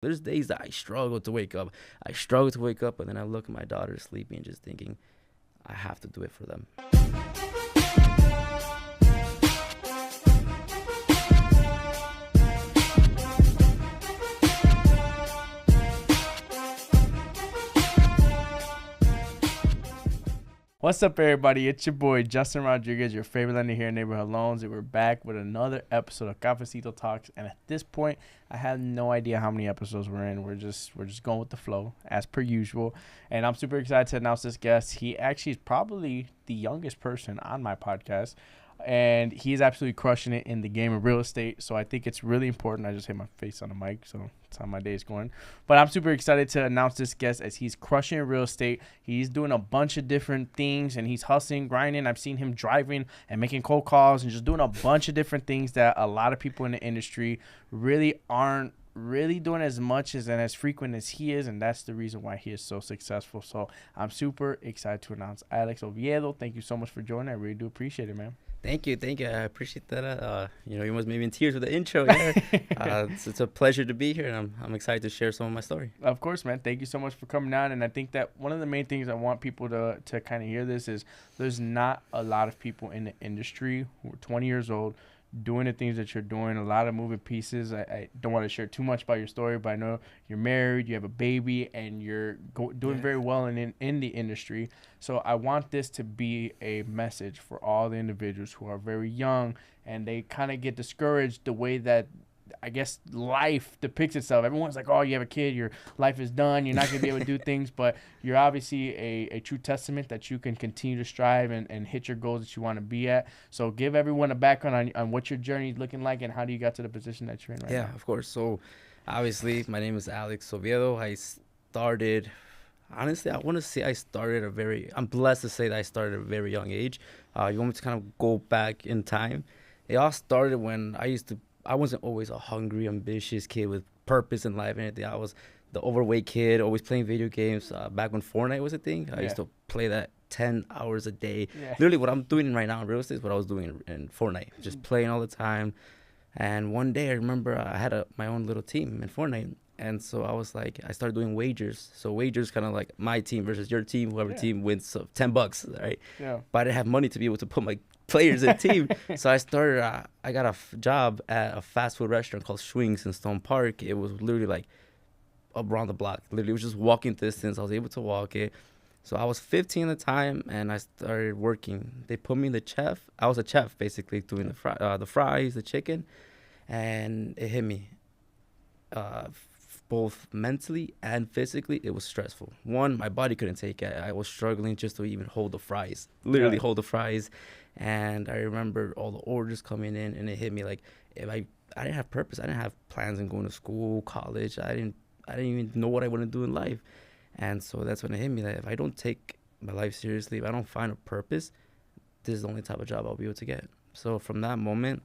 There's days that I struggle to wake up. But then I look at my daughter sleeping and just thinking, I have to do it for them. What's up, everybody? It's your boy, Justin Rodriguez, your favorite lender here in Neighborhood Loans, and we're back with another episode of Cafecito Talks. And at this point, I have no idea how many episodes we're in. We're just going with the flow, as per usual. And I'm super excited to announce this guest. He actually is probably the youngest person on my podcast, and he's absolutely crushing it in the game of real estate. So I think it's really important. I just hit my face on the mic, so that's how my day is going. But I'm super excited to announce this guest as he's crushing in real estate. He's doing a bunch of different things, and he's hustling, grinding. I've seen him driving and making cold calls and just doing a bunch of different things that a lot of people in the industry really aren't really doing as much as and as frequent as he is, and that's the reason why he is so successful. So I'm super excited to announce Alex Oviedo. Thank you so much for joining. I really do appreciate it, man. Thank you. I appreciate that. You almost made me in tears with the intro. Yeah. It's a pleasure to be here, and I'm excited to share some of my story. Of course, man. Thank you so much for coming on. And I think that one of the main things I want people to kind of hear this is there's not a lot of people in the industry who are 20 years old doing the things that you're doing, a lot of moving pieces. I don't want to share too much about your story, but I know you're married, you have a baby, and you're doing very well in the industry. So I want this to be a message for all the individuals who are very young and they kind of get discouraged the way that I guess life depicts itself. Everyone's like, oh, you have a kid, your life is done, you're not going to be able to do things, but you're obviously a true testament that you can continue to strive and hit your goals that you want to be at. So give everyone a background on what your journey is looking like and how do you got to the position that you're in right now. Yeah, of course. So obviously my name is Alex Oviedo. Honestly, I want to say I'm blessed to say that I started at a very young age. You want me to kind of go back in time? It all started when I wasn't always a hungry, ambitious kid with purpose in life and anything. I was the overweight kid, always playing video games. Back when Fortnite was a thing, I used to play that 10 hours a day. Yeah. Literally what I'm doing right now in real estate is what I was doing in Fortnite, just playing all the time. And one day I remember I had my own little team in Fortnite. And so I was like, I started doing wagers. So wagers kind of like my team versus your team, whoever team wins, so $10, right? Yeah. But I didn't have money to be able to put my players in team. So I got a job at a fast food restaurant called Swings in Stone Park. It was literally like around the block. Literally, it was just walking distance. I was able to walk it. So I was 15 at the time, and I started working. They put me in the chef. I was a chef, basically, doing the fries, the chicken. And it hit me. Both mentally and physically, it was stressful. One, my body couldn't take it. I was struggling just to even hold the fries, hold the fries. And I remember all the orders coming in, and it hit me like if I didn't have purpose. I didn't have plans on going to school, college. I didn't even know what I want to do in life. And so that's when it hit me that if I don't take my life seriously, if I don't find a purpose, this is the only type of job I'll be able to get. So from that moment,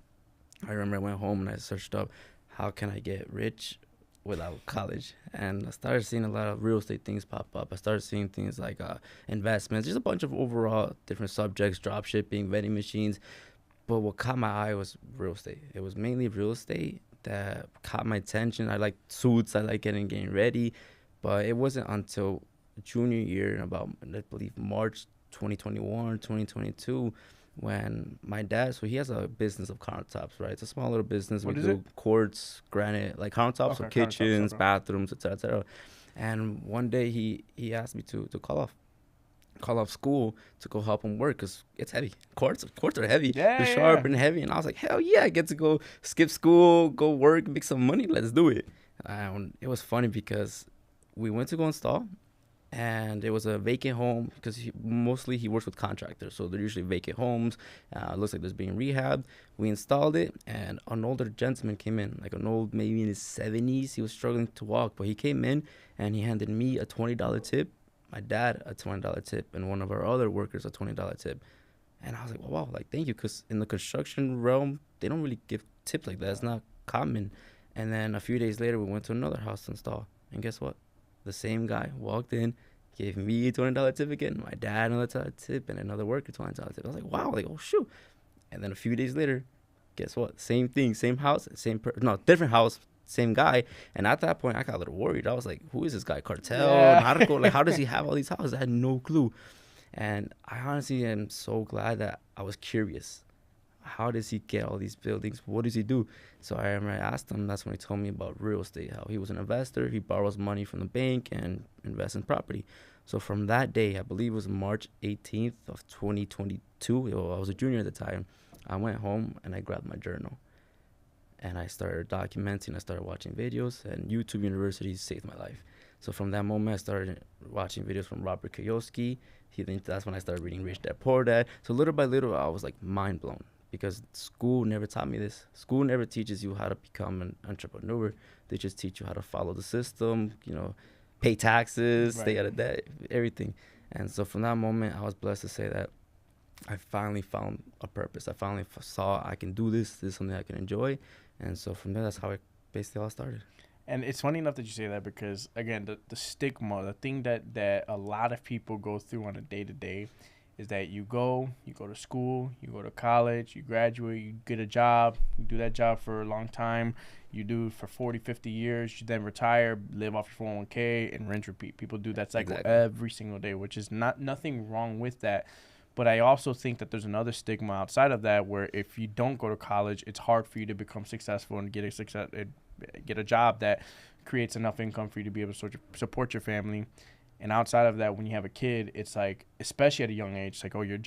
I remember I went home and I searched up how can I get rich without college, and I started seeing a lot of real estate things pop up. I started seeing things like investments, just a bunch of overall different subjects, drop shipping, vending machines. But what caught my eye was real estate. It was mainly real estate that caught my attention. I like suits, I like getting ready, but it wasn't until junior year, about I believe March 2021, 2022, when my dad, so he has a business of countertops, right? It's a small little business. We do quartz, granite, like countertops for kitchens, bathrooms, etc., etc. And one day he asked me to call off school to go help him work because it's heavy. Quartz are heavy. They're sharp and heavy. And I was like, hell yeah, I get to go skip school, go work, make some money. Let's do it. And it was funny because we went to go install. And it was a vacant home because he works with contractors. So they're usually vacant homes. Looks like there's being rehabbed. We installed it, and an older gentleman came in, like an old, maybe in his 70s. He was struggling to walk, but he came in, and he handed me a $20 tip, my dad a $20 tip, and one of our other workers a $20 tip. And I was like, wow, like, thank you, because in the construction realm, they don't really give tips like that. It's not common. And then a few days later, we went to another house to install. And guess what? The same guy walked in, gave me a $20 tip again, my dad another tip, and another worker $20 tip. I was like, wow, like, oh, shoot. And then a few days later, guess what? Same thing, same house, different house, same guy. And at that point, I got a little worried. I was like, who is this guy? Cartel, Yeah. narco? Like, how does he have all these houses? I had no clue. And I honestly am so glad that I was curious. How does he get all these buildings? What does he do? So I remember I asked him. That's when he told me about real estate, how he was an investor. He borrows money from the bank and invests in property. So from that day, I believe it was March 18th of 2022. I was a junior at the time. I went home and I grabbed my journal. And I started documenting. I started watching videos. And YouTube University saved my life. So from that moment, I started watching videos from Robert Kiyosaki. That's when I started reading Rich Dad Poor Dad. So little by little, I was like mind blown. Because school never taught me this. School never teaches you how to become an entrepreneur. They just teach you how to follow the system, pay taxes, stay out of debt, everything. And so from that moment, I was blessed to say that I finally found a purpose. I finally saw I can do this. This is something I can enjoy. And so from there, that's how it basically all started. And it's funny enough that you say that because, again, the stigma, the thing that a lot of people go through on a day-to-day is that you go to school, you go to college, you graduate, you get a job, you do that job for a long time, you do it for 40, 50 years, you then retire, live off your 401k, and rinse repeat. People do that cycle every single day, which is nothing wrong with that. But I also think that there's another stigma outside of that where if you don't go to college, it's hard for you to become successful and get a job that creates enough income for you to be able to support your family. And outside of that, when you have a kid, it's like, especially at a young age, it's like, oh, your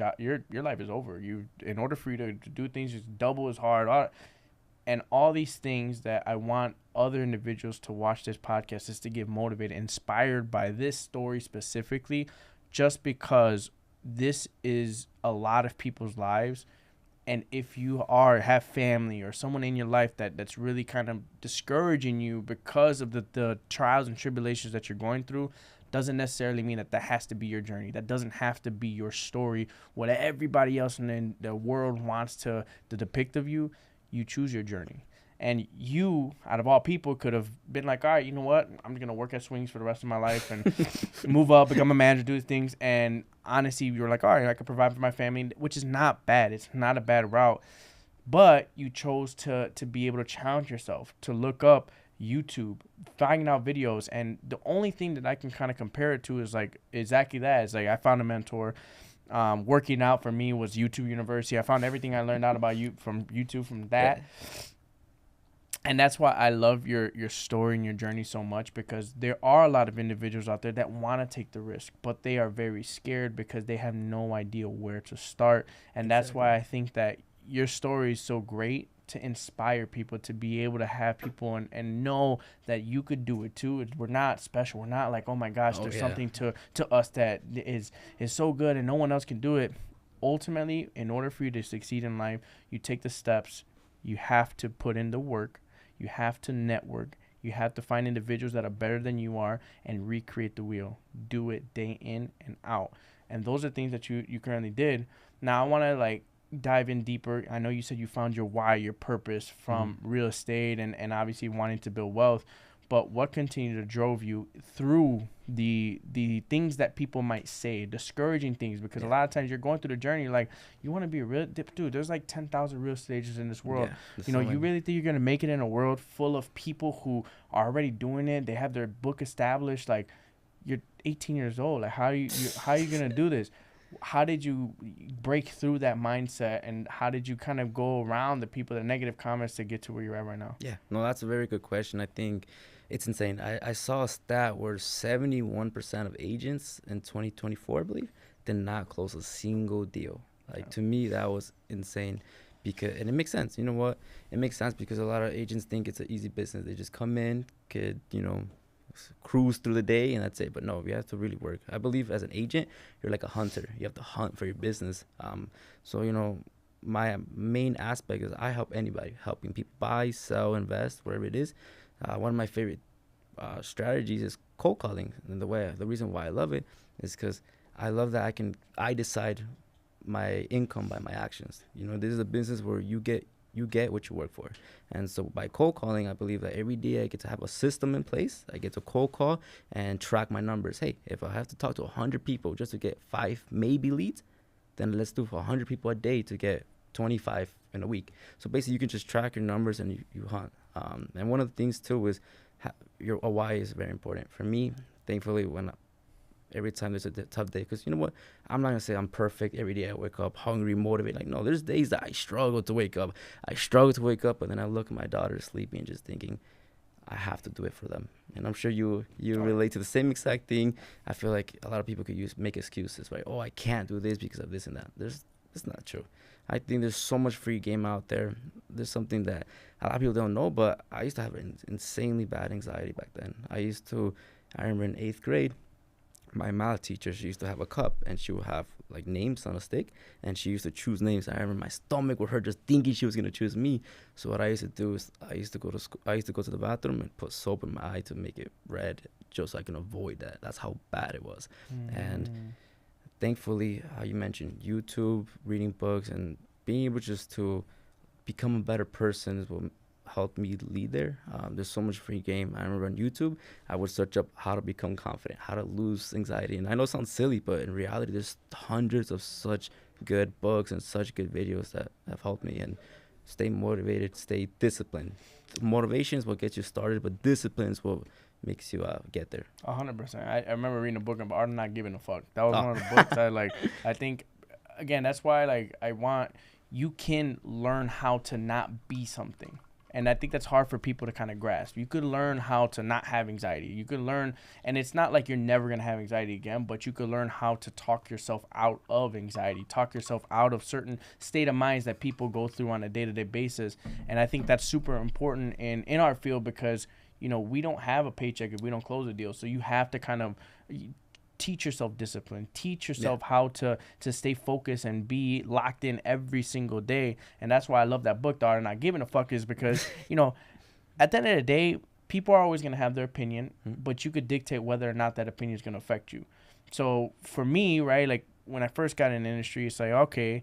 life is over. In order for you to do things, just double as hard. And all these things that I want other individuals to watch this podcast is to get motivated, inspired by this story specifically, just because this is a lot of people's lives. And if you have family or someone in your life that's really kind of discouraging you because of the trials and tribulations that you're going through, doesn't necessarily mean that has to be your journey. That doesn't have to be your story. What everybody else in the world wants to depict of you, you choose your journey. And you, out of all people, could have been like, all right, you know what? I'm going to work at Swings for the rest of my life and move up, become a manager, do things. And honestly, you were like, all right, I can provide for my family, which is not bad. It's not a bad route. But you chose to be able to challenge yourself, to look up YouTube, finding out videos. And the only thing that I can kind of compare it to is like exactly that. It's like I found a mentor. Working out for me was YouTube University. I found everything I learned out about you from YouTube from that. Yeah. And that's why I love your story and your journey so much, because there are a lot of individuals out there that want to take the risk, but they are very scared because they have no idea where to start. And that's why I think that your story is so great, to inspire people, to be able to have people and know that you could do it too. We're not special. We're not like, oh my gosh, there's something to us that is so good and no one else can do it. Ultimately, in order for you to succeed in life, you take the steps. You have to put in the work. You have to network. You have to find individuals that are better than you are and recreate the wheel. Do it day in and out. And those are things that you currently did. Now I want to dive in deeper. I know you said you found your why, your purpose from real estate and obviously wanting to build wealth, but what continued to drove you through the things that people might say, discouraging things? Because a lot of times you're going through the journey, like, you want to be a real dude. There's like 10,000 real estate agents in this world. You really think you're gonna make it in a world full of people who are already doing it? They have their book established. Like, you're 18 years old. Like, how are you gonna do this? How did you break through that mindset, and how did you kind of go around the people, the negative comments, to get to where you're at right now? Yeah, no, that's a very good question. I think it's insane. I saw a stat where 71% of agents in 2024, I believe, did not close a single deal. To me, that was insane. And it makes sense. You know what? It makes sense because a lot of agents think it's an easy business. They just come in, could, cruise through the day, and that's it. But no, you have to really work. I believe as an agent, you're like a hunter. You have to hunt for your business. So my main aspect is I help anybody, helping people buy, sell, invest, wherever it is. One of my favorite strategies is cold calling, and the reason why I love it is because I love that I decide my income by my actions. This is a business where you get what you work for. And so by cold calling, I believe that every day I get to have a system in place. I get to cold call and track my numbers. Hey, if I have to talk to 100 people just to get 5 maybe leads, then let's do for 100 people a day to get 25 in a week. So basically you can just track your numbers and you hunt. And one of the things too is your why is very important for me. Thankfully, every time there's a tough day, because you know what, I'm not gonna say I'm perfect every day. I wake up hungry, motivated. Like, no, there's days that I struggle to wake up. But then I look at my daughter sleeping and just thinking, I have to do it for them. And I'm sure you relate to the same exact thing. I feel like a lot of people could make excuses, right? Oh, I can't do this because of this and that. It's not true. I think there's so much free game out there. There's something that a lot of people don't know, but I used to have insanely bad anxiety back then. I remember in 8th grade, my math teacher, she used to have a cup and she would have like names on a stick, and she used to choose names. I remember my stomach would hurt just thinking she was gonna choose me. So what I used to do is I used to go to the bathroom and put soap in my eye to make it red, just so I can avoid that. That's how bad it was. And thankfully, how you mentioned YouTube, reading books, and being able just to become a better person is what helped me lead there. There's so much free game. I remember on YouTube, I would search up how to become confident, how to lose anxiety. And I know it sounds silly, but in reality, there's hundreds of such good books and such good videos that have helped me. And stay motivated, stay disciplined. Motivation is what gets you started, but discipline is what makes you get there. 100%. I remember reading a book about art of not giving a fuck. That was one of the books I like. I think, again, that's why you can learn how to not be something. And I think that's hard for people to kind of grasp. You could learn how to not have anxiety. You could learn, and it's not like you're never going to have anxiety again, but you could learn how to talk yourself out of anxiety, talk yourself out of certain state of minds that people go through on a day-to-day basis. And I think that's super important in our field because, you know, we don't have a paycheck if we don't close a deal. So you have to kind of teach yourself discipline, teach yourself how to stay focused and be locked in every single day. And that's why I love that book, The Art of Not Giving a Fuck, is because, you know, at the end of the day, people are always going to have their opinion, but you could dictate whether or not that opinion is going to affect you. So for me, right, like when I first got in the industry, it's like, okay,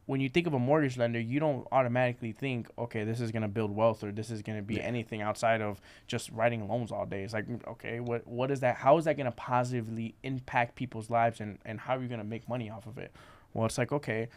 when you think of a mortgage lender, you don't automatically think, okay, this is going to build wealth or this is going to be anything outside of just writing loans all day. It's like, okay, what is that? How is that going to positively impact people's lives and how are you going to make money off of it? Well, it's like, okay,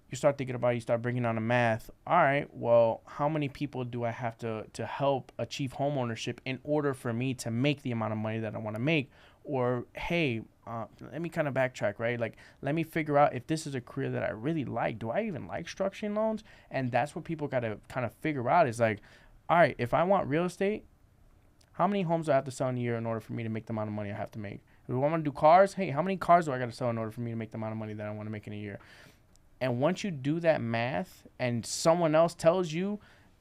you start thinking about it, you start bringing on the math. All right, well, how many people do I have to help achieve home ownership in order for me to make the amount of money that I want to make? Or, hey, let me kind of backtrack, right? Like, let me figure out if this is a career that I really like. Do I even like structuring loans? And that's what people got to kind of figure out is like, all right, if I want real estate, how many homes do I have to sell in a year in order for me to make the amount of money I have to make? If I want to do cars, hey, how many cars do I got to sell in order for me to make the amount of money that I want to make in a year? And once you do that math and someone else tells you,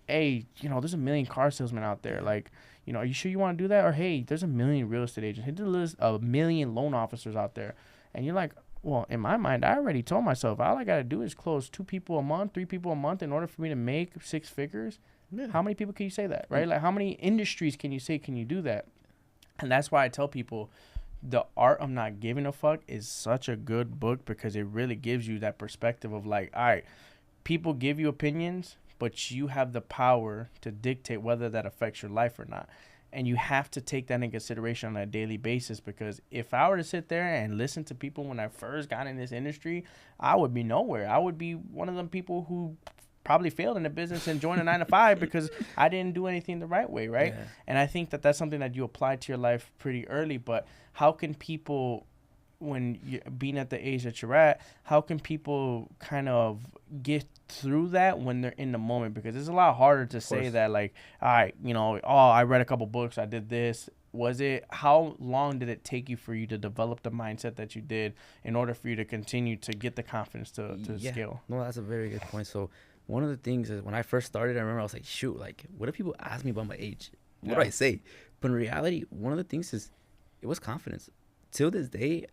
hey, you know, there's a million car salesmen out there. Like, you know, are you sure you want to do that? Or, hey, there's a million real estate agents. Hey, there's a million loan officers out there. And you're like, well, in my mind, I already told myself all I got to do is close 2 people a month, 3 people a month in order for me to make 6 figures. Yeah. How many people can you say that, right? Like, how many industries can you say can you do that? And that's why I tell people The Art of Not Giving a Fuck is such a good book because it really gives you that perspective of like, all right, people give you opinions, but you have the power to dictate whether that affects your life or not. And you have to take that in consideration on a daily basis because if I were to sit there and listen to people when I first got in this industry, I would be nowhere. I would be one of them people who probably failed in the business and joined a 9-to-5 because I didn't do anything the right way, right? Yeah. And I think that that's something that you apply to your life pretty early. But how can people, when you're being at the age that you're at, how can people kind of get through that when they're in the moment? Because it's a lot harder to say that, like, all right, you know, I read a couple books, I did this. How long did it take you for you to develop the mindset that you did in order for you to continue to get the confidence to scale? No, that's a very good point. So one of the things is when I first started, I remember I was like, shoot, like, what if people ask me about my age? What do I say? But in reality, one of the things is it was confidence. Till this day,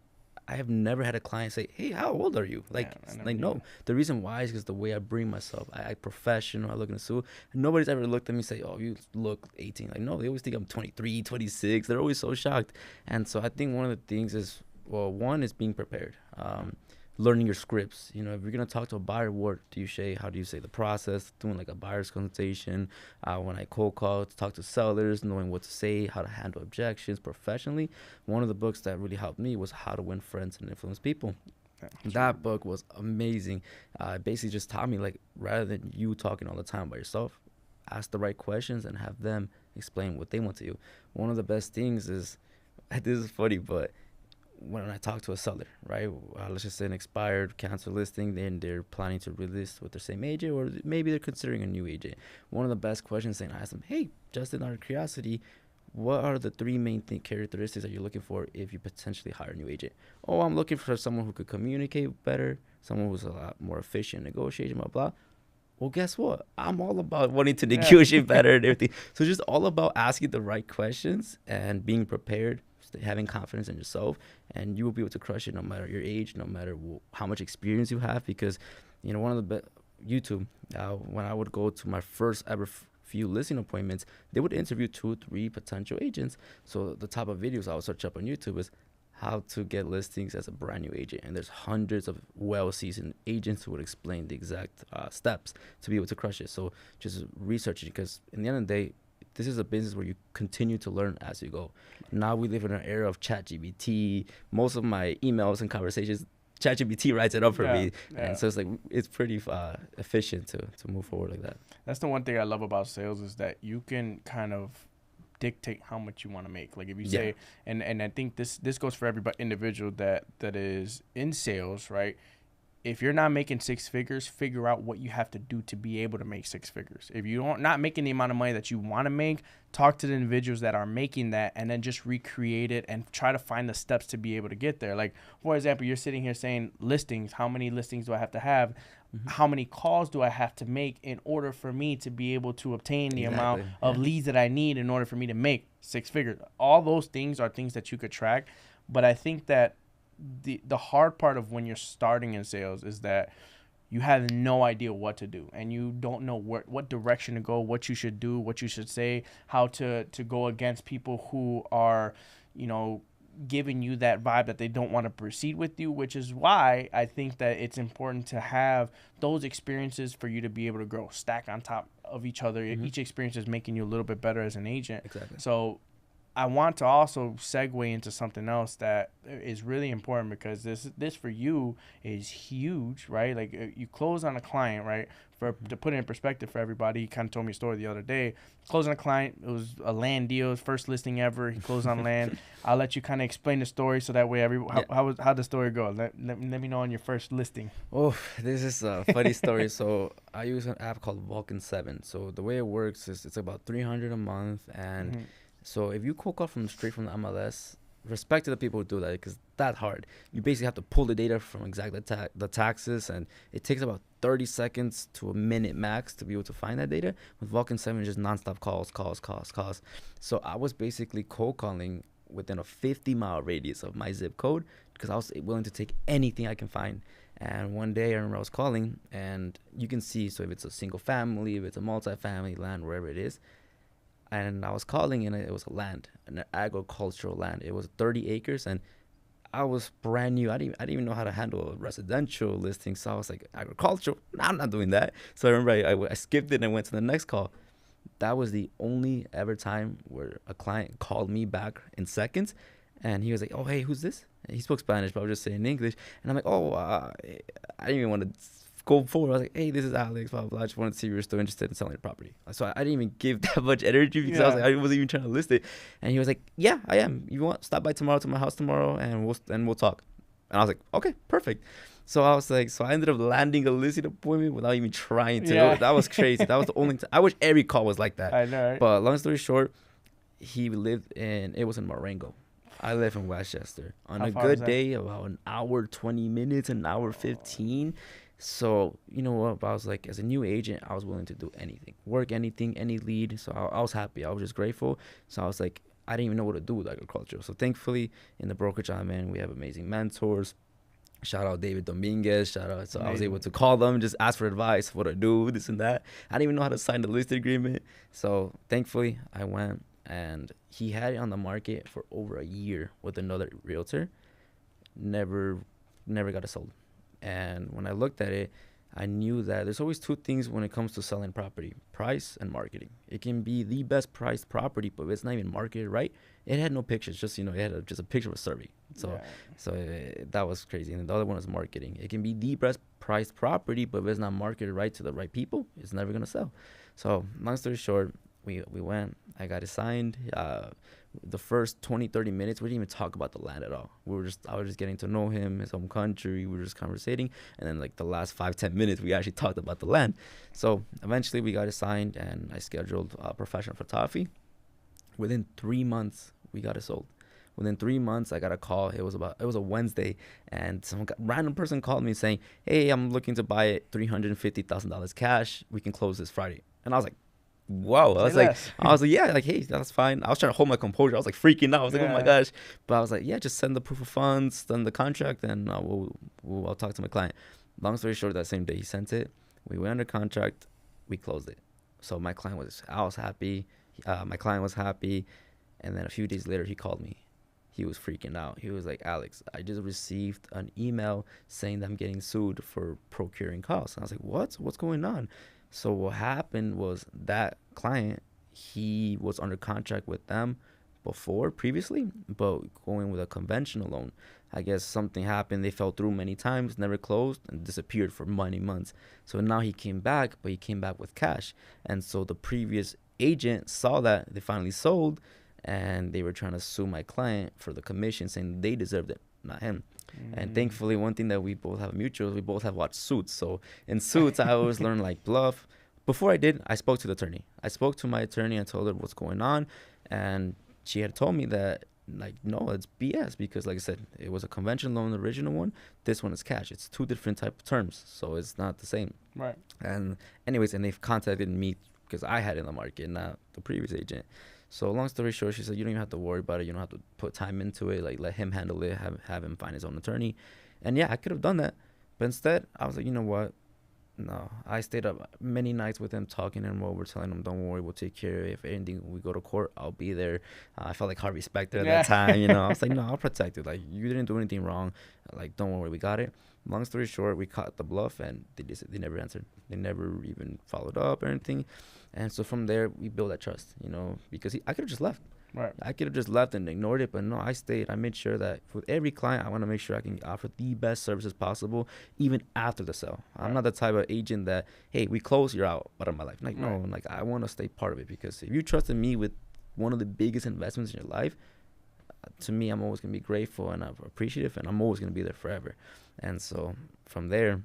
I have never had a client say, hey, how old are you? Like, no. The reason why is because the way I bring myself. I act professional. I look in the suit. Nobody's ever looked at me and say, oh, you look 18. Like, no, they always think I'm 23, 26. They're always so shocked. And so I think one of the things is, well, one is being prepared. Learning your scripts. You know, if you're going to talk to a buyer, what do you say? How do you say the process? Doing like a buyer's consultation. When I cold call to talk to sellers, knowing what to say, how to handle objections professionally. One of the books that really helped me was How to Win Friends and Influence People. That book was amazing. It basically just taught me, like, rather than you talking all the time by yourself, ask the right questions and have them explain what they want to do. One of the best things is, this is funny, but when I talk to a seller, right, let's just say an expired cancel listing, then they're planning to relist with their same agent, or maybe they're considering a new agent. One of the best questions, then I ask them, hey, just in out of curiosity, what are the three main characteristics that you're looking for if you potentially hire a new agent? Oh, I'm looking for someone who could communicate better, someone who's a lot more efficient in negotiating, blah, blah. Well, guess what? I'm all about wanting to negotiate better and everything. So just all about asking the right questions and being prepared, having confidence in yourself, and you will be able to crush it no matter your age, no matter how much experience you have. Because, you know, one of the YouTube, when I would go to my first ever few listing appointments, they would interview 2-3 potential agents. So the type of videos I would search up on YouTube is how to get listings as a brand new agent, and there's hundreds of well-seasoned agents who would explain the exact steps to be able to crush it. So just research it, because in the end of the day, this is a business where you continue to learn as you go. Now we live in an era of ChatGPT. Most of my emails and conversations, ChatGPT writes it up for me, and so it's like it's pretty efficient to move forward like that. That's the one thing I love about sales, is that you can kind of dictate how much you want to make. Like if you say, and I think this goes for every individual that is in sales, right? If you're not making six figures, figure out what you have to do to be able to make six figures. If you're not making the amount of money that you want to make, talk to the individuals that are making that, and then just recreate it and try to find the steps to be able to get there. Like, for example, you're sitting here saying listings. How many listings do I have to have? Mm-hmm. How many calls do I have to make in order for me to be able to obtain the amount of leads that I need in order for me to make six figures? All those things are things that you could track. But I think that the hard part of when you're starting in sales is that you have no idea what to do, and you don't know what direction to go, what you should do, what you should say, how to go against people who are, you know, giving you that vibe that they don't want to proceed with you, which is why I think that it's important to have those experiences for you to be able to grow, stack on top of each other. Mm-hmm. Each experience is making you a little bit better as an agent. Exactly. So I want to also segue into something else that is really important, because this for you is huge, right? Like you close on a client, right? To put it in perspective for everybody, he kind of told me a story the other day. Closing a client, it was a land deal, his first listing ever. He closed on land. I'll let you kind of explain the story so that way how the story go. Let me know on your first listing. Oh, this is a funny story. So I use an app called Vulcan 7. So the way it works is it's about $300 a month, and mm-hmm. So if you cold call straight from the MLS, respect to the people who do that, because that's hard. You basically have to pull the data from exactly the taxes, and it takes about 30 seconds to a minute max to be able to find that data. With Vulcan 7, just nonstop calls. So I was basically cold calling within a 50-mile radius of my zip code, because I was willing to take anything I can find. And one day I remember I was calling, and you can see, so if it's a single family, if it's a multi-family land, wherever it is, and I was calling, and it was a land, an agricultural land. It was 30 acres, and I was brand new. I didn't even know how to handle a residential listing. So I was like, agricultural? No, I'm not doing that. So I remember I skipped it and went to the next call. That was the only ever time where a client called me back in seconds, and he was like, oh, hey, who's this? And he spoke Spanish, but I was just saying English. And I'm like, I didn't even want to go forward. I was like, hey, this is Alex, blah, blah. I just wanted to see if you're still interested in selling the property. So I didn't even give that much energy, because I wasn't even trying to list it. And he was like, yeah, I am. You want stop by tomorrow to my house tomorrow, and we'll talk. And I was like, okay, perfect. So I was like, I ended up landing a listing appointment without even trying to. Yeah. That was crazy. That was the only time. I wish every call was like that. I know, right? But long story short, it was in Marengo. I live in Westchester. On a good day, about an hour, 20 minutes, an hour, 15. So, you know what, I was like, as a new agent, I was willing to do anything, work anything, any lead. So I was happy. I was just grateful. So I was like, I didn't even know what to do with agriculture. So thankfully, in the brokerage I'm in, we have amazing mentors. Shout out David Dominguez. Shout out. So amazing. I was able to call them, just ask for advice, what to do, this and that. I didn't even know how to sign the listing agreement. So thankfully, I went, and he had it on the market for over a year with another realtor. Never got it sold. And when I looked at it, I knew that there's always two things when it comes to selling property: price and marketing. It can be the best priced property, but if it's not even marketed right, it had no pictures. Just, it had just a picture of a survey. So that was crazy. And the other one was marketing. It can be the best priced property, but if it's not marketed right to the right people, it's never gonna sell. So long story short, we went. I got it signed. The first 20, 30 minutes, we didn't even talk about the land at all. I was just getting to know him, his home country. We were just conversating. And then like the last 5, 10 minutes, we actually talked about the land. So eventually we got it signed and I scheduled professional photography. Within 3 months, we got it sold. Within 3 months, I got a call. It was a Wednesday, and random person called me saying, "Hey, I'm looking to buy it, $350,000 cash. We can close this Friday." And I was like, "Whoa!" I was like, "Yeah, like, hey, that's fine." I was trying to hold my composure. I was like freaking out. I was like, "Oh my gosh!" But I was like, "Yeah, just send the proof of funds, send the contract, and I'll talk to my client." Long story short, that same day he sent it. We went under contract. We closed it. So I was happy. My client was happy. And then a few days later, he called me. He was freaking out. He was like, "Alex, I just received an email saying that I'm getting sued for procuring costs." And I was like, "What? What's going on?" So what happened was that client, he was under contract with them previously, but going with a conventional loan. I guess something happened. They fell through many times, never closed, and disappeared for many months. So now he came back, but he came back with cash. And so the previous agent saw that they finally sold, and they were trying to sue my client for the commission, saying they deserved it, not him. And thankfully, one thing that we both have mutual, we both have watched Suits. So in Suits, I always learned like bluff. Before I did, I spoke to the attorney. I spoke to my attorney and told her what's going on, and she had told me that like, no, it's BS, because like I said, it was a conventional loan, the original one. This one is cash. It's two different type of terms, so it's not the same. Right. And anyways, and they've contacted me because I had it in the market, not the previous agent. So long story short, she said, "You don't even have to worry about it. You don't have to put time into it. Like, let him handle it. Have him find his own attorney." And yeah, I could have done that, but instead, I was like, you know what? No, I stayed up many nights with him, talking him over, telling him, "Don't worry, we'll take care of it. If anything, we go to court, I'll be there." I felt like Harvey Specter at that time, you know. I was like, "No, I'll protect it. Like, you didn't do anything wrong. Like, don't worry, we got it." Long story short, we caught the bluff, and they never answered. They never even followed up or anything. And so from there, we built that trust, you know, because I could have just left. Right. I could have just left and ignored it, but no, I stayed. I made sure that with every client, I want to make sure I can offer the best services possible, even after the sale. I'm not the type of agent that, hey, we close, you're out of my life. Like, no, like, I want to stay part of it, because if you trusted me with one of the biggest investments in your life, to me, I'm always going to be grateful and I'm appreciative, and I'm always going to be there forever. And so from there,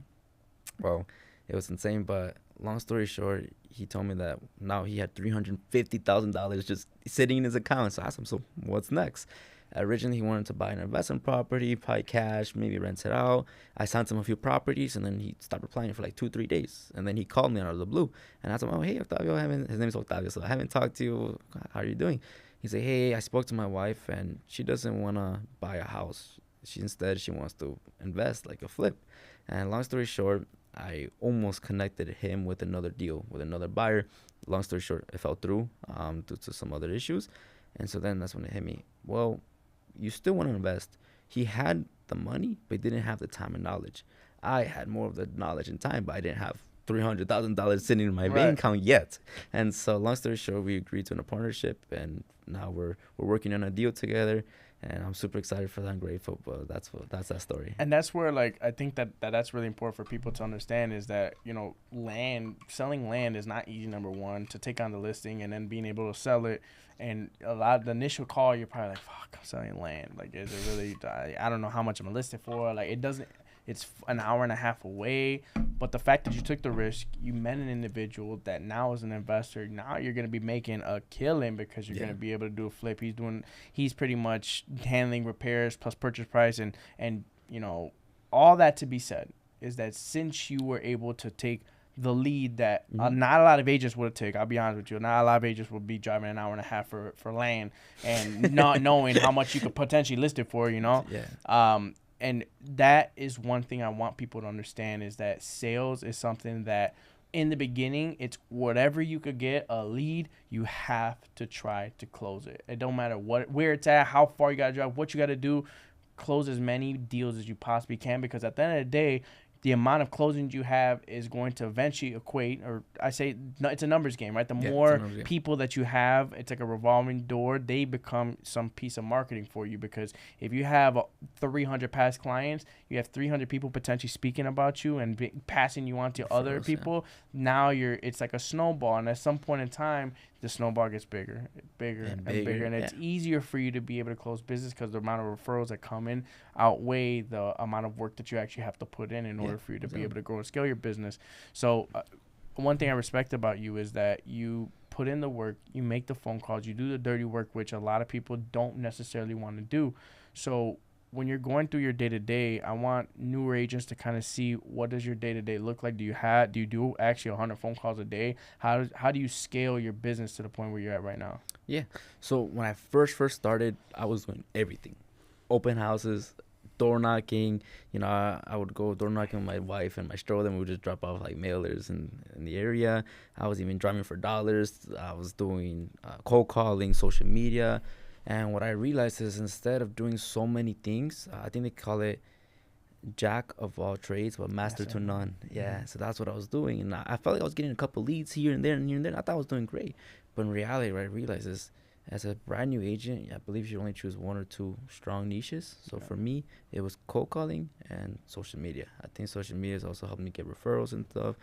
well, it was insane, but long story short, he told me that now he had $350,000 just sitting in his account. So I asked him, "So what's next?" Originally, he wanted to buy an investment property, probably cash, maybe rent it out. I sent him a few properties, and then he stopped replying for like 2-3 days. And then he called me out of the blue, and I asked him, "Oh, hey, Octavio, his name is Octavio, so I haven't talked to you. How are you doing?" He said, "Hey, I spoke to my wife, and she doesn't want to buy a house. Instead, she wants to invest, like a flip." And long story short, I almost connected him with another deal, with another buyer. Long story short, it fell through due to some other issues. And so then that's when it hit me. Well, you still want to invest. He had the money, but he didn't have the time and knowledge. I had more of the knowledge and time, but I didn't have $300,000 sitting in my bank account yet. And so long story short, we agreed to a partnership, and now we're working on a deal together. And I'm super excited for that. I'm grateful, but that's that story. And that's where, like, I think that's really important for people to understand, is that, you know, selling land is not easy. Number one, to take on the listing and then being able to sell it. And a lot of the initial call, you're probably like, "Fuck, I'm selling land. Like, is it really? I don't know how much I'm gonna list it for. Like, it doesn't. It's an hour and a half away." But the fact that you took the risk, you met an individual that now is an investor. Now you're going to be making a killing, because you're going to be able to do a flip. He's pretty much handling repairs plus purchase price. And, you know, all that to be said is that since you were able to take the lead that not a lot of agents would take, I'll be honest with you, not a lot of agents would be driving an hour and a half for land and not knowing how much you could potentially list it for, you know? And that is one thing I want people to understand, is that sales is something that in the beginning, it's whatever you could get a lead, you have to try to close it. It don't matter where it's at, how far you got to drive, what you got to do, close as many deals as you possibly can, because at the end of the day, the amount of closings you have is going to eventually equate, or I say no, it's a numbers game, right? The more people that you have, it's like a revolving door. They become some piece of marketing for you, because if you have 300 past clients, you have 300 people potentially speaking about you and passing you on to other people. Now it's like a snowball, and at some point in time, the snowball gets bigger and bigger, and it's easier for you to be able to close business because the amount of referrals that come in outweigh the amount of work that you actually have to put in order for you to be able to grow and scale your business. So one thing I respect about you is that you put in the work, you make the phone calls, you do the dirty work, which a lot of people don't necessarily want to do. So when you're going through your day-to-day, I want newer agents to kind of see, what does your day-to-day look like? Do you do actually 100 phone calls a day? How do you scale your business to the point where you're at right now? Yeah. So when I first started, I was doing everything. Open houses, door knocking. I would go door knocking with my wife and my stroller, and we would just drop off like mailers in the area. I was even driving for dollars. I was doing cold calling, social media. And what I realized is, instead of doing so many things, I think they call it jack of all trades, but master to none. Yeah, so that's what I was doing. And I felt like I was getting a couple leads here and there and here and there. I thought I was doing great. But in reality, what I realized is, as a brand new agent, I believe you only choose one or two strong niches. So for me, it was cold calling and social media. I think social media has also helped me get referrals and stuff.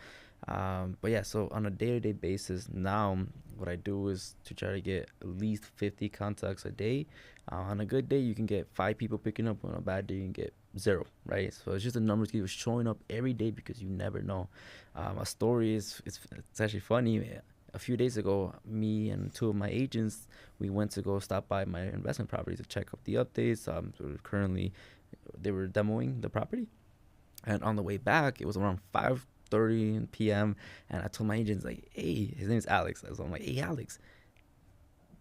But yeah, so on a day-to-day basis now, what I do is to try to get at least 50 contacts a day. On a good day, you can get 5 people picking up. On a bad day, you can get 0, right? So it's just a numbers game. Showing up every day, because you never know. A story is it's actually funny. A few days ago, me and 2 of my agents, we went to go stop by my investment property to check up the updates. So they were demoing the property, and on the way back, it was around 5:30 p.m. And I told my agents, like, hey, his name is Alex. So I'm like, hey, Alex,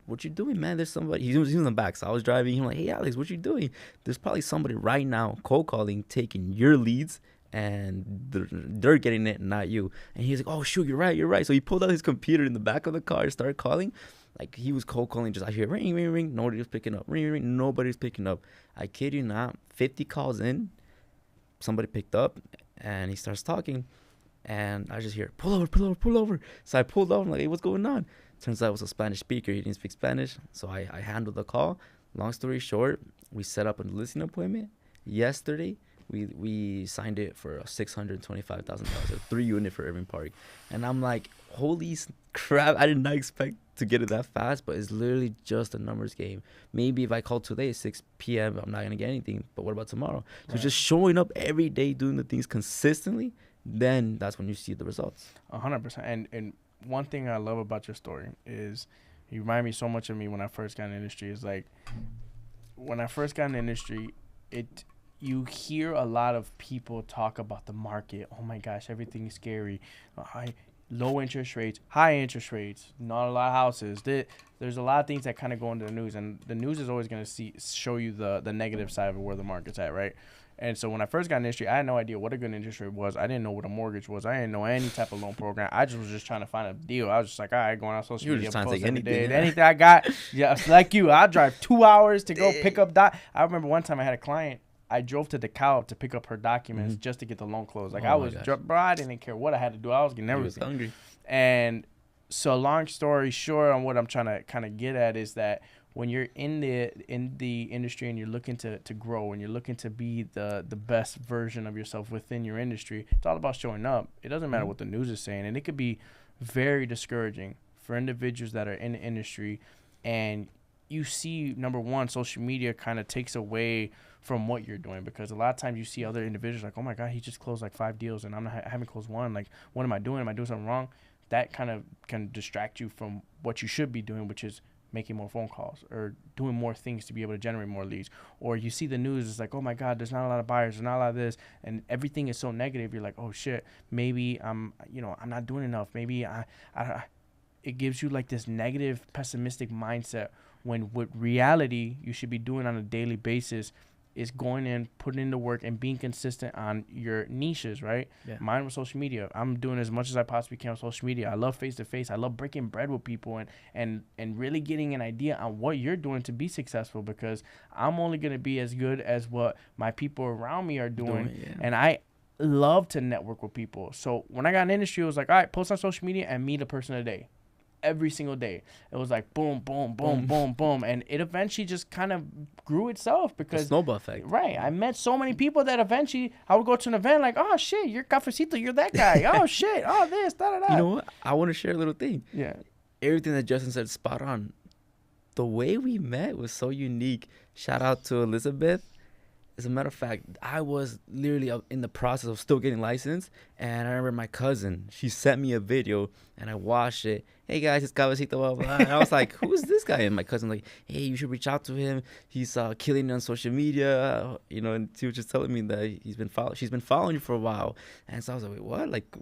what you doing, man? There's somebody. He was in the back, so I was driving. He's like, hey, Alex, what you doing? There's probably somebody right now cold calling, taking your leads, and they're getting it, not you. And he's like, oh, shoot, you're right. So he pulled out his computer in the back of the car and started calling. Like, he was cold calling. Just, I hear ring, ring, ring. Nobody was picking up. Ring, ring, nobody's picking up. I kid you not, 50 calls in, somebody picked up, and he starts talking. And I just hear, pull over. So I pulled over. I'm like, hey, what's going on? Turns out it was a Spanish speaker. He didn't speak Spanish. So I handled the call. Long story short, we set up a listing appointment. Yesterday, we signed it for $625,000, a 3-unit for Irving Park. And I'm like, holy crap, I did not expect to get it that fast, but it's literally just a numbers game. Maybe if I call today at 6 p.m., I'm not going to get anything, but what about tomorrow? So just showing up every day, doing the things consistently, then that's when you see the results. 100%. And one thing I love about your story is you remind me so much of me when I first got in the industry. Is like, when I first got in the industry, you hear a lot of people talk about the market. Oh my gosh, everything is scary. Low interest rates, high interest rates, not a lot of houses. There's a lot of things that kind of go into the news, and the news is always going to show you the negative side of where the market's at, right? And so when I first got in the industry, I had no idea what a good interest rate was. I didn't know what a mortgage was. I didn't know any type of loan program. I was just trying to find a deal. I was just like, all right, going on social media, post every day. Anything I got, like you, I drive 2 hours to go pick up I remember one time I had a client. I drove to DeKalb to pick up her documents just to get the loan closed. Like, bro, I didn't care what I had to do. I was getting everything. He was hungry. And so long story short, on what I'm trying to kind of get at is that when you're in the industry and you're looking to grow and you're looking to be the best version of yourself within your industry, it's all about showing up. It doesn't matter what the news is saying. And it could be very discouraging for individuals that are in the industry. And you see, number one, social media kind of takes away from what you're doing, because a lot of times you see other individuals like, oh my God, he just closed like 5 deals and I haven't closed one. Like, what am I doing? Am I doing something wrong? That kind of can distract you from what you should be doing, which is making more phone calls or doing more things to be able to generate more leads. Or you see the news, it's like, oh my God, there's not a lot of buyers, there's not a lot of this, and everything is so negative. You're like, oh shit, maybe I'm not doing enough. Maybe it gives you like this negative, pessimistic mindset, when with reality you should be doing on a daily basis is going in, putting in the work, and being consistent on your niches, right? Yeah. Mine was social media. I'm doing as much as I possibly can on social media. I love face-to-face. I love breaking bread with people and really getting an idea on what you're doing to be successful, because I'm only going to be as good as what my people around me are doing. And love to network with people. So when I got in industry, it was like, all right, post on social media and meet a person a day. Every single day. It was like boom, boom, boom, boom, boom. And it eventually just kind of grew itself because... The snowball effect. Right. I met so many people that eventually I would go to an event like, oh, shit, you're Cafecito. You're that guy. Oh, shit. Oh, this, da, da, da. You know what? I want to share a little thing. Yeah. Everything that Justin said, spot on. The way we met was so unique. Shout out to Elizabeth. As a matter of fact, I was literally in the process of still getting licensed, and I remember my cousin, she sent me a video, and I watched it. Hey guys, it's Cafecito, blah, blah. And I was like, who is this guy? And my cousin like, hey, you should reach out to him. He's killing it on social media, you know. And she was just telling me that she's been following you for a while. And so I was like, wait, what? Like,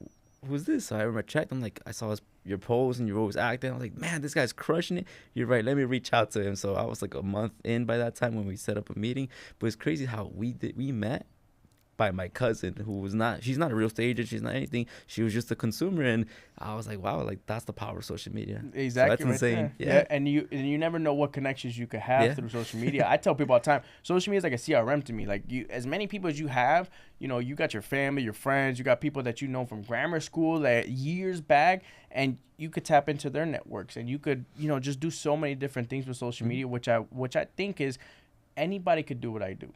who's this? So I remember I checked. I'm like, I saw your post and you're always acting. I was like, man, this guy's crushing it. You're right. Let me reach out to him. So I was like a month in by that time when we set up a meeting. But it's crazy how we met by my cousin, she's not a real estate agent. She's not anything. She was just a consumer. And I was like, wow, like that's the power of social media. Exactly. So that's insane. There. Yeah. And you never know what connections you could have through social media. I tell people all the time, social media is like a CRM to me. Like as many people as you have, you know, you got your family, your friends, you got people that you know from grammar school that years back, and you could tap into their networks and you could, you know, just do so many different things with social media, which I think is anybody could do what I do.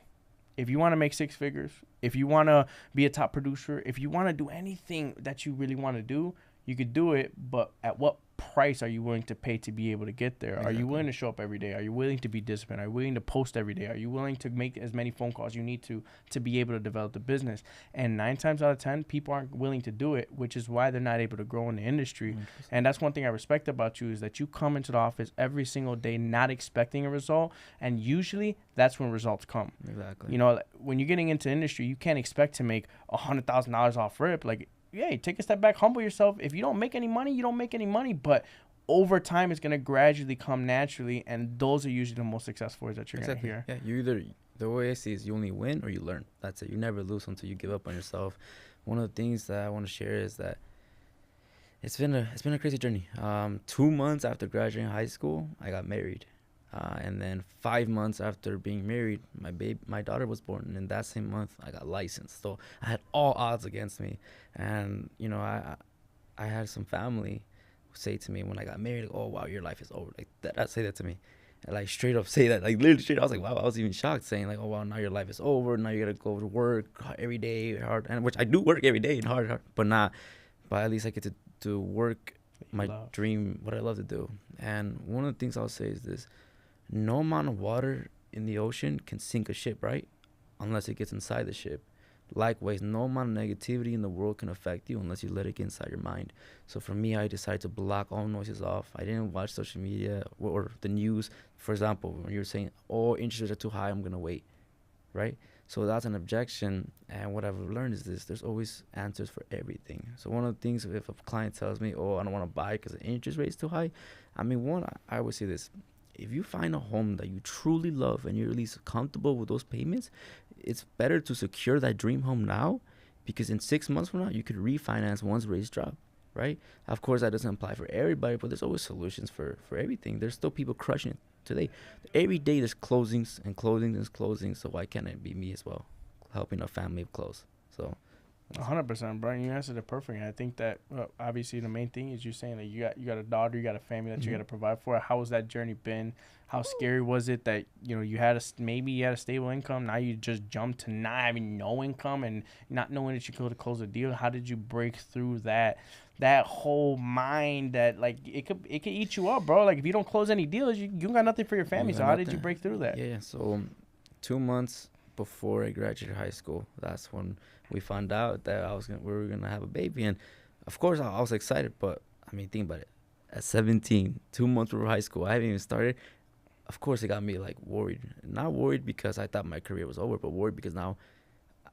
If you want to make six figures, if you want to be a top producer, if you want to do anything that you really want to do, you could do it. But at what price are you willing to pay to be able to get there? Exactly. Are you willing to show up every day? Are you willing to be disciplined? Are you willing to post every day? Are you willing to make as many phone calls you need to be able to develop the business? And 9 times out of 10, people aren't willing to do it, which is why they're not able to grow in the industry. 100%. And that's one thing I respect about you is that you come into the office every single day not expecting a result, and usually that's when results come. Exactly. You know, when you're getting into industry, you can't expect to make $100,000 off rip. Like, yeah, take a step back, humble yourself. If you don't make any money, you don't make any money. But over time, it's going to gradually come naturally. And those are usually the most successful words that you're going to hear. Yeah, the way I see it is you only win or you learn. That's it. You never lose until you give up on yourself. One of the things that I want to share is that it's been a crazy journey. 2 months after graduating high school, I got married. And then 5 months after being married, my daughter was born. And in that same month, I got licensed. So I had all odds against me. And, you know, I had some family say to me when I got married, like, oh, wow, your life is over. Like, that say that to me. And, like, straight up say that. Like, literally straight up. I was like, wow, I was even shocked saying, like, oh, wow, now your life is over. Now you got to go to work every day hard. And which I do work every day and hard. But at least I get to work my dream, what I love to do. And one of the things I'll say is this. No amount of water in the ocean can sink a ship, right? Unless it gets inside the ship. Likewise, no amount of negativity in the world can affect you unless you let it get inside your mind. So for me, I decided to block all noises off. I didn't watch social media or the news. For example, when you're saying, oh, interest rates are too high, I'm going to wait, right? So that's an objection. And what I've learned is this. There's always answers for everything. So one of the things, if a client tells me, oh, I don't want to buy because the interest rate is too high. I mean, I always say this. If you find a home that you truly love and you're at least comfortable with those payments, it's better to secure that dream home now, because in 6 months from now, you could refinance once rates drop, right? Of course, that doesn't apply for everybody, but there's always solutions for everything. There's still people crushing it today. Every day there's closings and closings and closings, so why can't it be me as well, helping a family close? So 100%, Brian. You answered it perfectly. I think that obviously the main thing is you saying that you got a daughter, you got a family that you got to provide for. How has that journey been? How scary was it that you had maybe you had a stable income, now you just jumped to not having no income and not knowing that you could close a deal? How did you break through that whole mind that like it could eat you up, bro? Like if you don't close any deals, you got nothing for your family. So how did you break through that? Yeah. So 2 months before I graduated high school, that's when we found out that we were gonna have a baby. And of course I was excited, but I mean, think about it. At 17, 2 months before high school, I haven't even started. Of course, it got me like worried. Not worried because I thought my career was over, but worried because now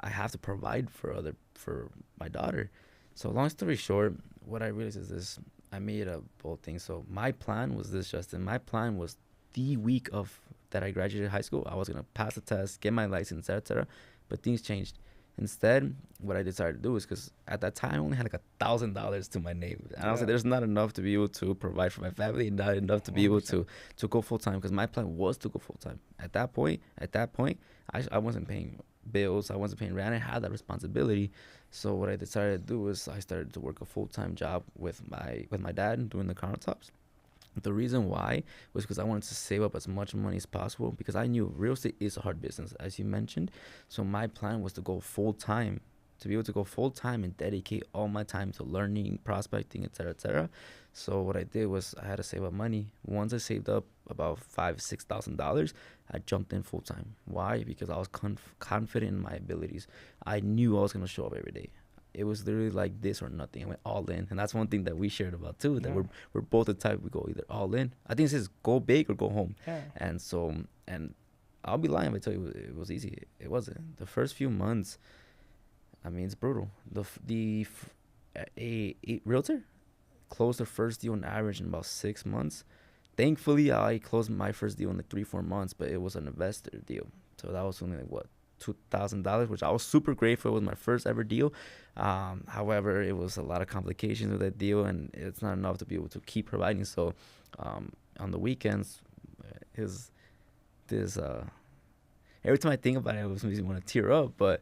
I have to provide for my daughter. So long story short, what I realized is this: I made a bold thing. So my plan was this, Justin. My plan was the week of that I graduated high school, I was gonna pass the test, get my license, etc. But things changed. Instead, what I decided to do is, because at that time I only had like $1,000 to my name, and I was like, there's not enough to be able to provide for my family, and not enough to be able to go full time. Because my plan was to go full time. At that point, I wasn't paying bills. I wasn't paying rent. I had that responsibility. So what I decided to do was I started to work a full-time job with my dad doing the countertops. The reason why was because I wanted to save up as much money as possible, because I knew real estate is a hard business, as you mentioned. So my plan was to go full time, to be able to go full time and dedicate all my time to learning, prospecting, etc., etc. So what I did was I had to save up money. Once I saved up about $5,000-6,000, I jumped in full time. Why? Because I was confident in my abilities. I knew I was gonna show up every day. It was literally like this or nothing. I went all in, and that's one thing that we shared about too. That we're both the type, we go either all in. I think it says go big or go home. Yeah. And so, and I'll be lying if I tell you it was easy. It wasn't. The first few months, I mean, it's brutal. A realtor closed their first deal on average in about 6 months. Thankfully, I closed my first deal in like 3-4 months, but it was an investor deal, so that was only like what, $2,000, which I was super grateful. It was my first ever deal. However, it was a lot of complications with that deal, and it's not enough to be able to keep providing. So on the weekends, every time I think about it, it makes me want to tear up. But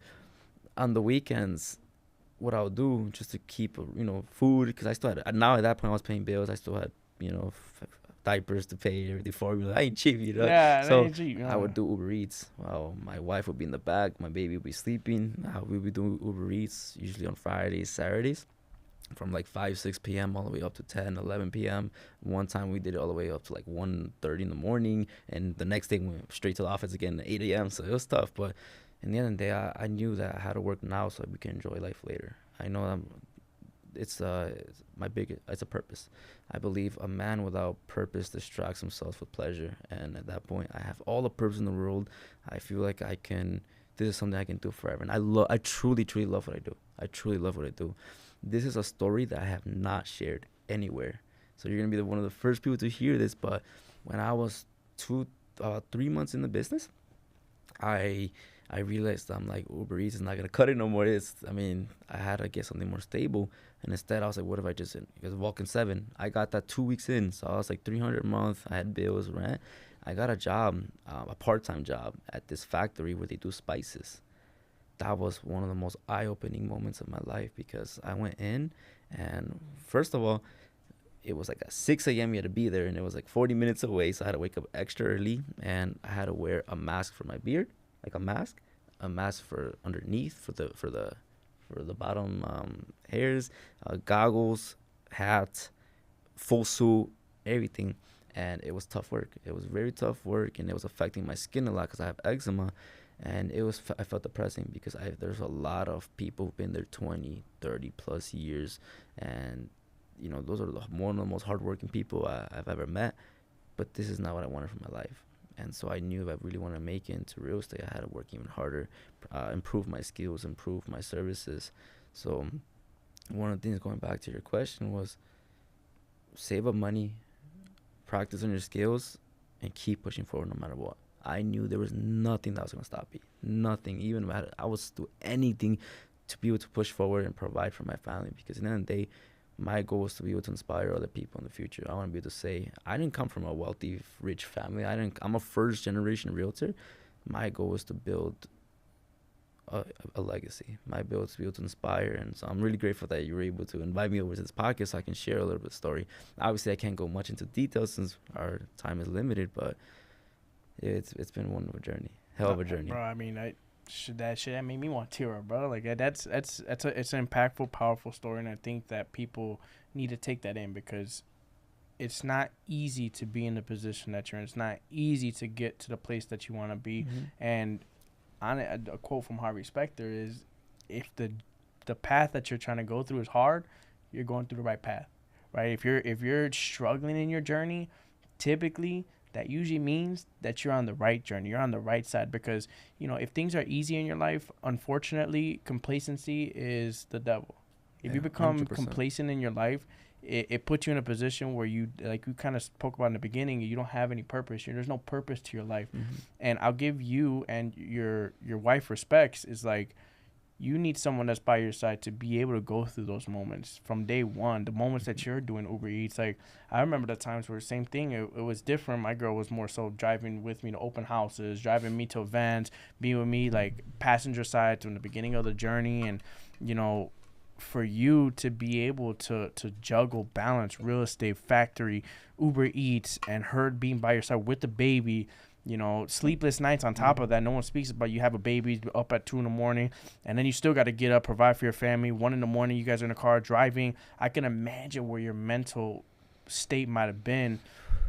on the weekends, what I would do just to keep food, because I still had, now at that point I was paying bills. I still had diapers to pay, everything, formula. I ain't cheap, Yeah, so ain't cheap, I would do Uber Eats. Well, my wife would be in the back, my baby would be sleeping. We would do Uber Eats usually on Fridays, Saturdays, from like 5-6 p.m. all the way up to 10-11 p.m. One time we did it all the way up to like 1:30 in the morning, and the next day we went straight to the office again at 8 a.m. So it was tough, but in the end of the day, I knew that I had to work now so we can enjoy life later. I know it's a purpose. I believe a man without purpose distracts himself with pleasure, and at that point I have all the purpose in the world. I feel like this is something I can do forever, and I truly love what I do. I truly love what I do. This is a story that I have not shared anywhere, so you're gonna be one of the first people to hear this. But when I was 3 months in the business, I realized I'm like, Uber Eats is not gonna cut it no more. I had to get something more stable, and instead I was like, what if I just, because walking 7, I got that 2 weeks in, so I was like $300 a month. I had bills, rent. I got a job, a part-time job at this factory where they do spices. That was one of the most eye-opening moments of my life, because I went in, and first of all, it was like at 6 a.m. you had to be there, and it was like 40 minutes away, so I had to wake up extra early, and I had to wear a mask for my beard, like a mask for underneath for the bottom hairs, goggles, hat, full suit, everything. And it was tough work. It was very tough work, and it was affecting my skin a lot because I have eczema. And I felt depressing because there's a lot of people who've been there 20, 30 plus years, and those are one of the most hardworking people I've ever met. But this is not what I wanted for my life. And so I knew if I really wanted to make it into real estate, I had to work even harder, improve my skills, improve my services. So one of the things, going back to your question, was save up money, practice on your skills, and keep pushing forward no matter what. I knew there was nothing that was going to stop me. Nothing. Even if I was do anything to be able to push forward and provide for my family. Because at the end of the day, my goal is to be able to inspire other people in the future. I want to be able to say, I didn't come from a wealthy, rich family. I'm a first-generation realtor. My goal is to build a legacy. My goal is to be able to inspire. And so I'm really grateful that you were able to invite me over to this podcast so I can share a little bit of story. Obviously, I can't go much into details since our time is limited, but it's been one of a journey. Hell of a journey. Bro, I mean, that made me want to tear up, bro. Like it's an impactful, powerful story, and I think that people need to take that in, because it's not easy to be in the position that you're in. It's not easy to get to the place that you want to be. Mm-hmm. And a quote from Harvey Specter is, if the path that you're trying to go through is hard, you're going through the right path, right? If you're struggling in your journey, typically that usually means that you're on the right journey. You're on the right side, because, if things are easy in your life, unfortunately, complacency is the devil. If you become 100%. Complacent in your life, it puts you in a position where you, like we kind of spoke about in the beginning, you don't have any purpose. There's no purpose to your life. Mm-hmm. And I'll give you and your wife respects, is like, you need someone that's by your side to be able to go through those moments from day one, the moments that you're doing Uber Eats. Like, I remember the times where same thing, it was different. My girl was more so driving with me to open houses, driving me to events, being with me like passenger side from the beginning of the journey. And, you know, for you to be able to juggle, balance real estate, factory, Uber Eats, and her being by your side with the baby, you know, sleepless nights on top of that. No one speaks about you have a baby up at 2 a.m, and then you still got to get up, provide for your family. 1 a.m, you guys are in the car driving. I can imagine where your mental state might have been,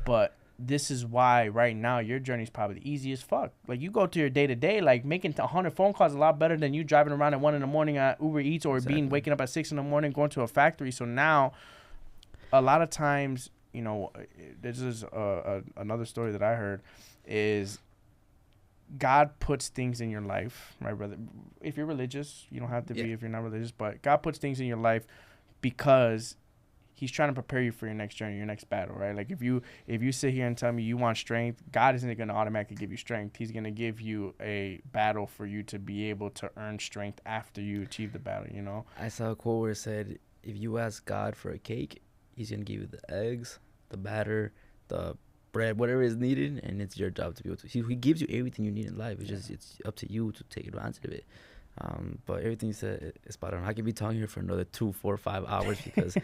but this is why right now your journey is probably the easiest fuck. Like, you go to your day to day, like making 100 phone calls is a lot better than you driving around at 1 a.m at Uber Eats, or being waking up at 6 a.m going to a factory. So now, a lot of times, you know, this is another story that I heard is God puts things in your life, right, brother? If you're religious, you don't have to be if you're not religious, but God puts things in your life because He's trying to prepare you for your next journey, your next battle, right? Like, if you sit here and tell me you want strength, God isn't going to automatically give you strength. He's going to give you a battle for you to be able to earn strength after you achieve the battle, you know? I saw a quote where it said, if you ask God for a cake, He's going to give you the eggs, the batter, the bread, whatever is needed, and it's your job to be able to. He gives you everything you need in life. It's up to you to take advantage of it. But everything you said is spot on. I could be talking here for another 2, 4, 5 hours because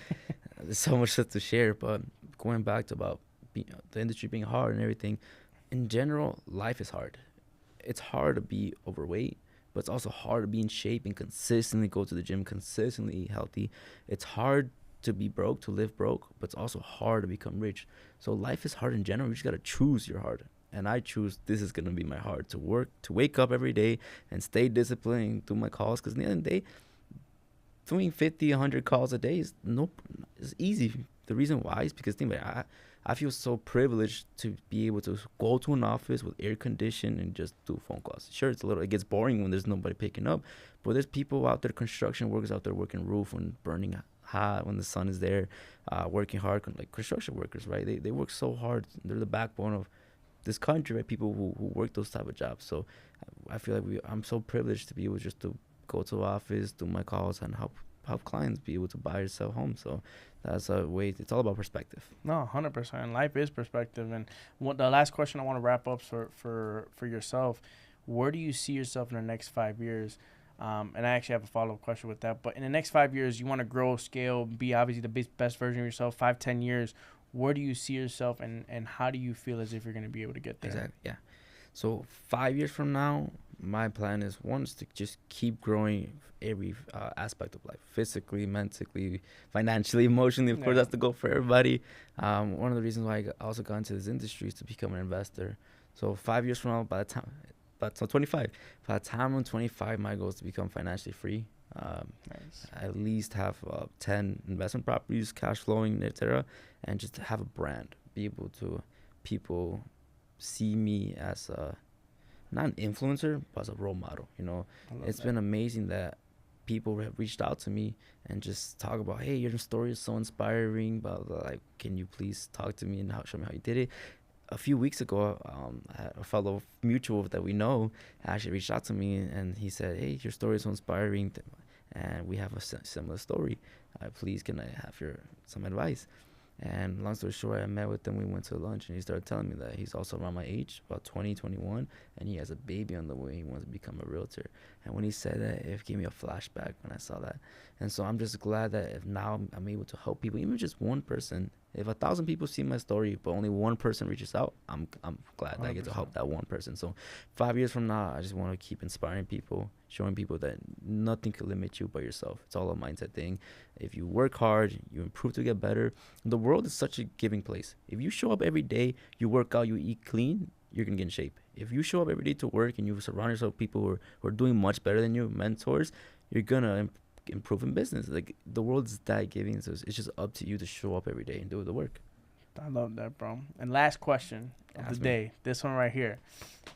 there's so much stuff to share. But going back to about the industry being hard and everything, in general, life is hard. It's hard to be overweight, but it's also hard to be in shape and consistently go to the gym, consistently eat healthy. It's hard to be broke, to live broke, but it's also hard to become rich. So life is hard in general. You just got to choose your hard. And I choose this is going to be my hard, to work, to wake up every day and stay disciplined and do my calls. Because at the end of the day, doing 50, 100 calls a day is it's easy. The reason why is because I feel so privileged to be able to go to an office with air conditioning and just do phone calls. Sure, it gets boring when there's nobody picking up, but there's people out there, construction workers out there working roof and burning hot when the sun is there, working hard, like construction workers, right? They work so hard. They're the backbone of this country, right? People who work those type of jobs. So I feel like I'm so privileged to be able just to go to the office, do my calls, and help clients be able to buy or sell homes. So that's a way. It's all about perspective. No, 100%. Life is perspective. And the last question I want to wrap up for yourself: where do you see yourself in the next 5 years? And I actually have a follow-up question with that. But in the next 5 years, you want to grow, scale, be obviously the best version of yourself. 5, 10 years. Where do you see yourself, and how do you feel as if you're going to be able to get there? Exactly, yeah. So 5 years from now, my plan is, one, is to just keep growing every aspect of life, physically, mentally, financially, emotionally. Of course, that's the goal for everybody. One of the reasons why I also got into this industry is to become an investor. So 5 years from now, so 25. By the time I'm 25, my goal is to become financially free. Nice. At least have 10 investment properties, cash flowing, etc., and just to have a brand, be able to people see me as not an influencer, but as a role model. You know, it's been amazing that people have reached out to me and just talk about, hey, your story is so inspiring, but like, can you please talk to me and show me how you did it? A few weeks ago, a fellow mutual that we know actually reached out to me, and he said, hey, your story is so inspiring, and we have a similar story. Please, can I have some advice? And long story short, I met with him. We went to lunch, and he started telling me that he's also around my age, about 20, 21, and he has a baby on the way. He wants to become a realtor. And when he said that, it gave me a flashback when I saw that. And so I'm just glad that if now I'm able to help people, even just one person. If 1,000 people see my story, but only one person reaches out, I'm glad that I get to help that one person. So 5 years from now, I just want to keep inspiring people, showing people that nothing can limit you but yourself. It's all a mindset thing. If you work hard, you improve to get better. The world is such a giving place. If you show up every day, you work out, you eat clean, you're going to get in shape. If you show up every day to work and you surround yourself with people who are doing much better than you, mentors, you're going to improve in business. Like, the world is that giving, so it's just up to you to show up every day and do the work. I love that, bro. And last question of the day, this one right here: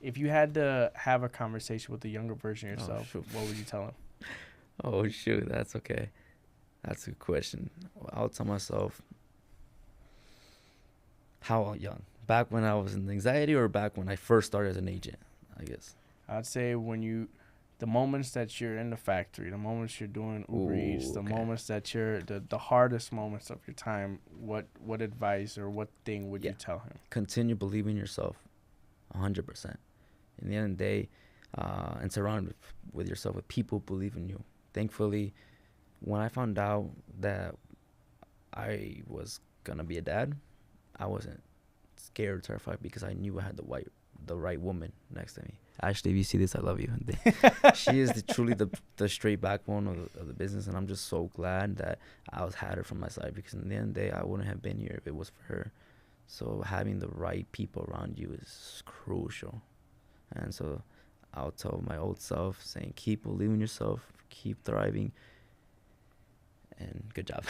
if you had to have a conversation with the younger version of yourself, what would you tell him? Oh shoot, that's okay. That's a good question. I'll tell myself, how young? Back when I was in anxiety, or back when I first started as an agent, I guess. I'd say when you the moments that you're in the factory, the moments you're doing Uber Eats, the okay. moments that you're the hardest moments of your time, what advice or what thing would you tell him? Continue believing in yourself 100%. In the end of the day, and surround with yourself with people who believe in you. Thankfully, when I found out that I was gonna be a dad, I wasn't scared or terrified because I knew I had the right woman next to me. Actually, if you see this, I love you. She is truly the straight backbone of the business, and I'm just so glad that I had her from my side, because in the end of the day, I wouldn't have been here if it was for her. So having the right people around you is crucial. And so I'll tell my old self, saying, keep believing in yourself, keep thriving, and good job.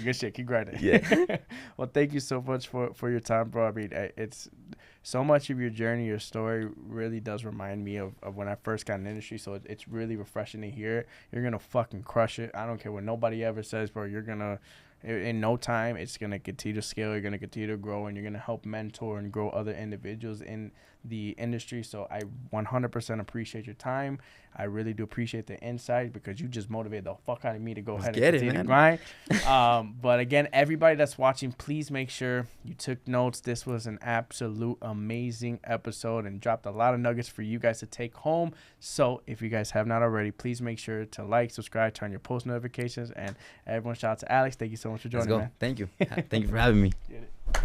Good shit. Keep grinding. Yeah. Well, thank you so much for your time, bro. I mean, it's so much of your journey, your story really does remind me of when I first got in the industry. So it's really refreshing to hear it. You're going to fucking crush it. I don't care what nobody ever says, bro. You're going to, in no time, it's going to continue to scale. You're going to continue to grow, and you're going to help mentor and grow other individuals in the industry. So I 100% appreciate your time. I really do appreciate the insight, because you just motivated the fuck out of me to go ahead and continue to grind. But again, everybody that's watching, please make sure you took notes. This was an absolute amazing episode and dropped a lot of nuggets for you guys to take home. So if you guys have not already, please make sure to like, subscribe, turn your post notifications, and everyone shout out to Alex. Thank you so much for joining, man. Thank you. Thank you for having me. Get it.